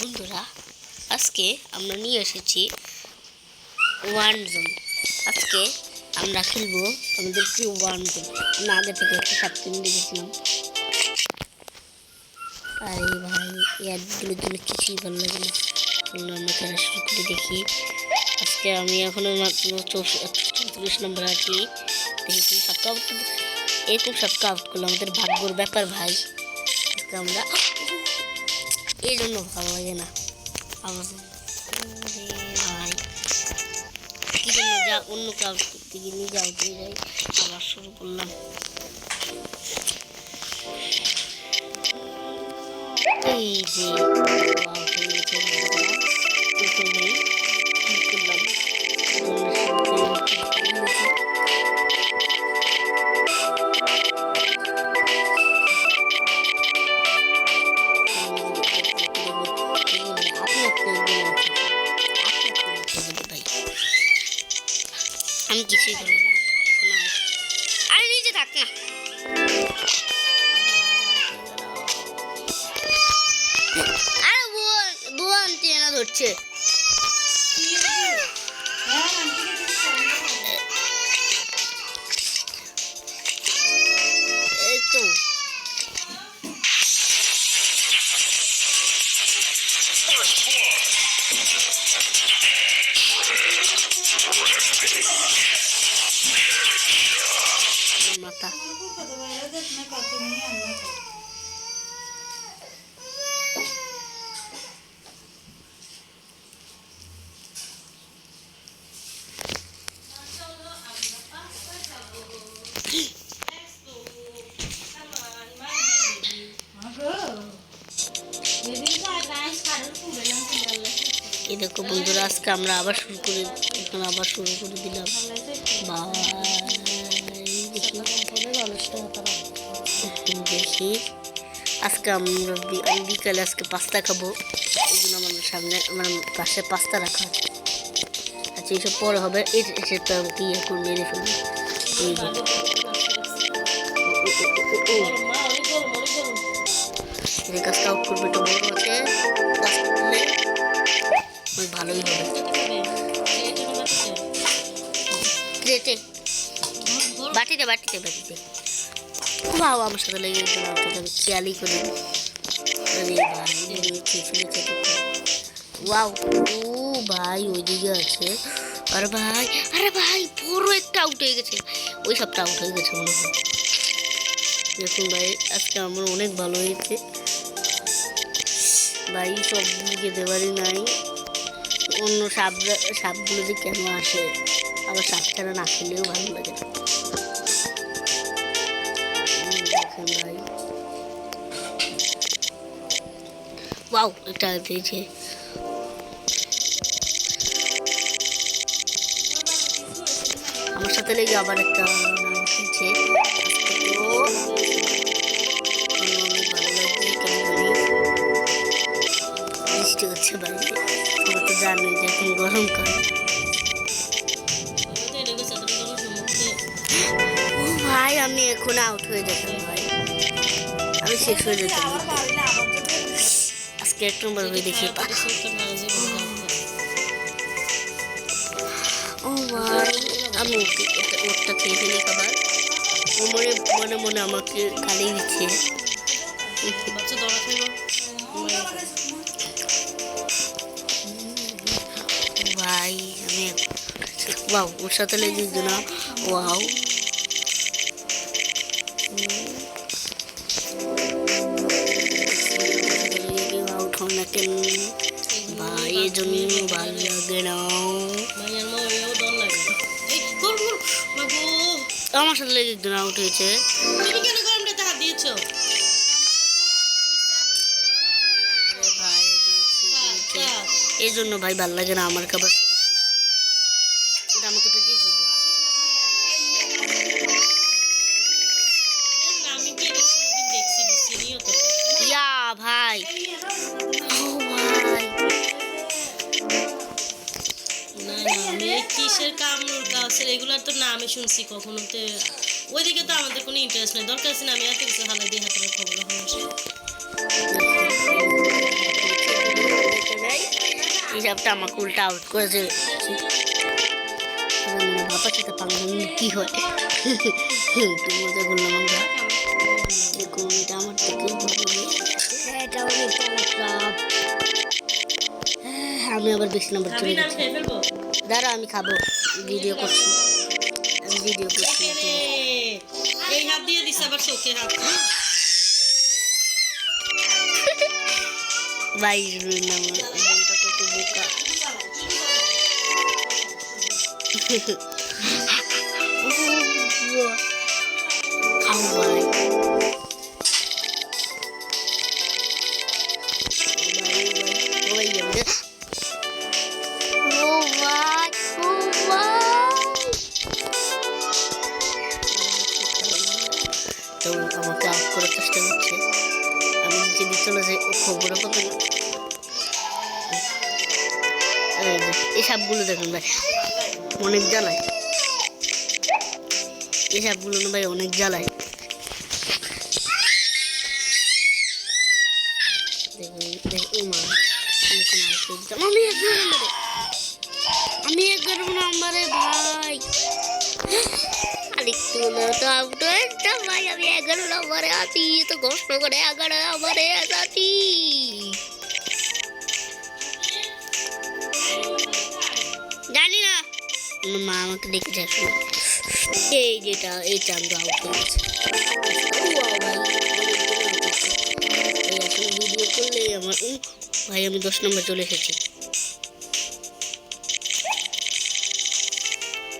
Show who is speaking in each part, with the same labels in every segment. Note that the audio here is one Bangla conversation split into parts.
Speaker 1: বন্ধুরা, আজকে আমরা নিয়ে এসেছি ওয়ান জোন। আজকে আমরা খেলবো আমাদের কি ওয়ান জোন। আমরা আগে থেকে একটা সাবস্ক্রিন দেখেছিলাম। আরে ভাই, অ্যাডগুলোর জন্য কিছুই ভালো লাগে না। আমরা খেলা শুরু করে দেখি। আজকে আমি এখনো মাত্র 34 নম্বর আছি। দেখি সবটা আউট, এরকম সবটা আউট করলে আমাদের ভাগ্যর ব্যাপার ভাই। আজকে আমরা এই জন্য ভালো লাগে না আমার ভাই, কি জন্য যা অন্য কাজ করতে গিয়ে নিজে আউট হয়ে যাই। আবার শুরু করলাম। এই যে আউট হয়ে গেছে প্রথমেই কি করলাম, আমি কিছুই করবো না এখন। আরে নিজে থাক না, আরে বোন টেনা ধরছে। এই তো মাথা এই দেখো বন্ধুরা, আজকে আমরা আবার শুরু করে দিলাম। দেখি আজকে আমি বিকালে আজকে পাস্তা খাবো। এই জন্য আমার সামনে আমার পাশে পাস্তা রাখা আছে। আচ্ছা, এইসব পরে হবে। সেটা আমাকে ইয়ে করে মেরে ফেলবো। এই কাজটা আউট করবে, এটা বড় আছে, কাজ করলে ভালোই হবে। বাটিতে বাবা আমার সাথে লেগে গেছে, আমি খেয়ালই করি। ওয়াও, ও ভাই ওইদিকে আছে। আরে ভাই বড় একটা আউট হয়ে গেছে। ওই সবটা আউট হয়ে গেছে মনে হয়। দেখুন ভাই, আজকে আমার অনেক ভালো হয়েছে ভাই। সব দিকে দেওয়ারই নাই। অন্য সাপগুলো যে কেন আসে, আবার সাপ ছাড়া না খেলেও ভালো লাগে না। দেখেন ভাই, ওয়াও এটা দিয়েছে। আমার সাথে লেগে আবার একটা হয়েছে। বৃষ্টি হচ্ছে বাড়িতে, তোমরা তো জানোই যে এখন গরমকাল। ও ভাই, আমি এখন আউট হয়ে যেতাম ভাই, আমি শেষ হয়ে যেতাম। আজকে 1 নম্বর হয়ে দেখি। ও ভাই, আমি ওরটা খেয়ে ফেলি খাবার। ও মনে মনে আমাকে গালি দিচ্ছে। ভাই আমি ওয়াও, ওর সাথে লেগে না। ওয়াও, আউট হন না কেন ভাই? এই জন্য ভালো লাগে না। আমার সাথে লেগে একজন আউট হয়েছে। এই জন্য ভাই ভালো লাগে না আমার খাবার। এটা আমাকে পেঁচিয়ে ফেলবে। ইয়া ভাই, ও ভাই,
Speaker 2: কিসের কামড় গাছের এগুলার তো না আমি শুনছি কখনো। তো ওইদিকে তো আমাদের কোনো ইন্টারেস্ট নেই, দরকার আছে না আমি এত কিছু হালা দিয়ে হাতের খবর
Speaker 1: সাপটা আমাকে উল্টা আউট করেছে। বাবার সাথে পাঙ্গা নিলে কি হয়? একটু মজা করলাম আমরা। দেখুন এটা আমার থেকে এটা অনেক চালাক সাপ। আমি আবার বেশি নাম্বার চলে গেছি। দাঁড়া আমি খাবো, ভিডিও করছি, আমি ভিডিও করছি।
Speaker 2: এই হাত দিয়ে দিছে আবার চোখে হাত।
Speaker 1: ভাই মনটা কত বোকা। খাও ভাই, তো আমাকে আউট করার চেষ্টা করছে। আমি নিচে দিয়ে চলে যাই, ও খবরও পাবে না। এই সাপগুলো দেখুন ভাই অনেক জ্বালায়, এই সাপগুলো না ভাই অনেক জ্বালায়। দেখুন মা আমি 11 নম্বরে ভাই, আরেকটু তো আউট হয়েছে ভাই। আমি 11 নম্বরে আছি, তো কষ্ট করে 11 নম্বরে আছি। জানি না, মা আমাকে দেখে যাচ্ছে। এই যেটা এই চান্দ আউট হয়েছে ভাই। ভিডিও করলে আমার ভাই আমি 10 নম্বর চলে এসেছি।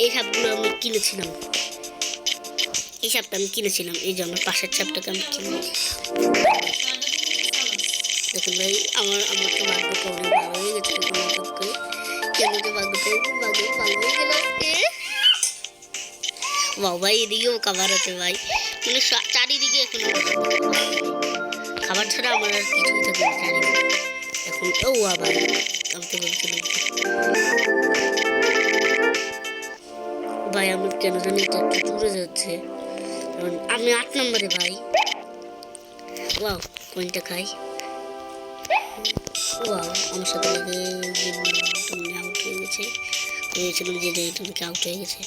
Speaker 1: এই সাপগুলো আমি কিনেছিলাম, এই সাপটা আমি কিনেছিলাম, এই যে আমার পাশের সাপটাকে আমি কিনেছি। দেখুন ভাই আমার তো ভাগ্যটা অনেক ভালো হয়ে গেছে। কেন যে ভাগ্যটা ভালো হয়ে গেল। বাবা এদিকেও খাবার আছে ভাই, মানে চারিদিকে এখন খাবার ছাড়া আমার আর কিছুই থাকে না চারিদিকে এখন। ও আবার আমি তো বলছিলাম ভাই আমি কেন জানি এটা একটু দূরে যাচ্ছে। আমি 8 নম্বরে ভাই। ওয়াও কোনটা খাই। ওয়াও আমার সাথে লাগে তুমি আউট হয়ে গেছে। ভেবেছিলাম যে তুমি আউট হয়ে গেছে।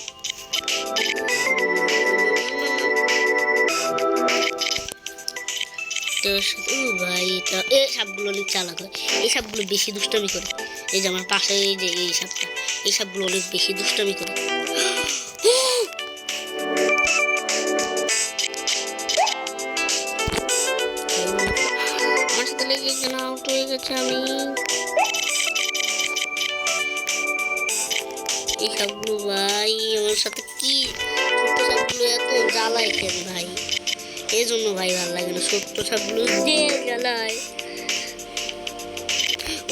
Speaker 1: ভাই এটা এই সাপগুলো অনেক চালাক হয়, এই সাপগুলো বেশি দুষ্টামি করে। এই যে আমার পাশে এই যে এই সাপটা, এই সাপগুলো অনেক বেশি দুষ্টামি করে। আমার সাথে লেগে কেন আউট হয়ে গেছে আমি। এই সাপগুলো ভাই আমার সাথে কি ছোট্ট সাপগুলো এত জ্বালায় কেন ভাই, এই জন্য ভাই ভালো লাগে না। ছোট্ট সাপগুলো যে জ্বালায়।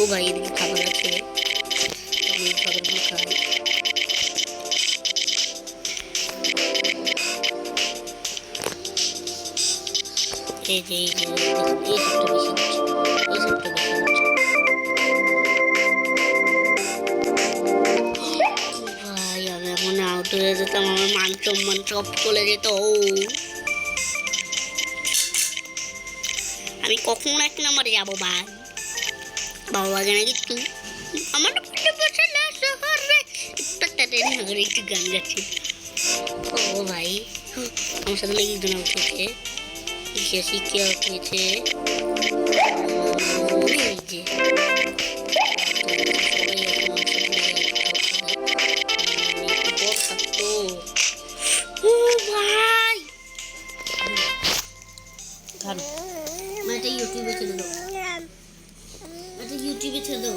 Speaker 1: ও ভাই এদিকে খাবার আছে, আমি খাবারগুলো খাই। এই যে এই সাপটা বেশি দিচ্ছে, এই সাপটা বেশি দিচ্ছে। ভাই আমি এখন আউট হয়ে যেতাম, আমার মান সম্মান সব চলে যেত। আমি কখন 1 নম্বরে যাবো ভাই, বাবা জানে কিন্তু আমার একটু গান গাচ্ছি। ও ভাই আমার সাথে লেগে একজন আউট হয়েছে, শিখে আউট হয়েছে। ভাই এটা ইউটিউবে ছেড়ে দাও, এটা ইউটিউবে ছেড়ে দাও।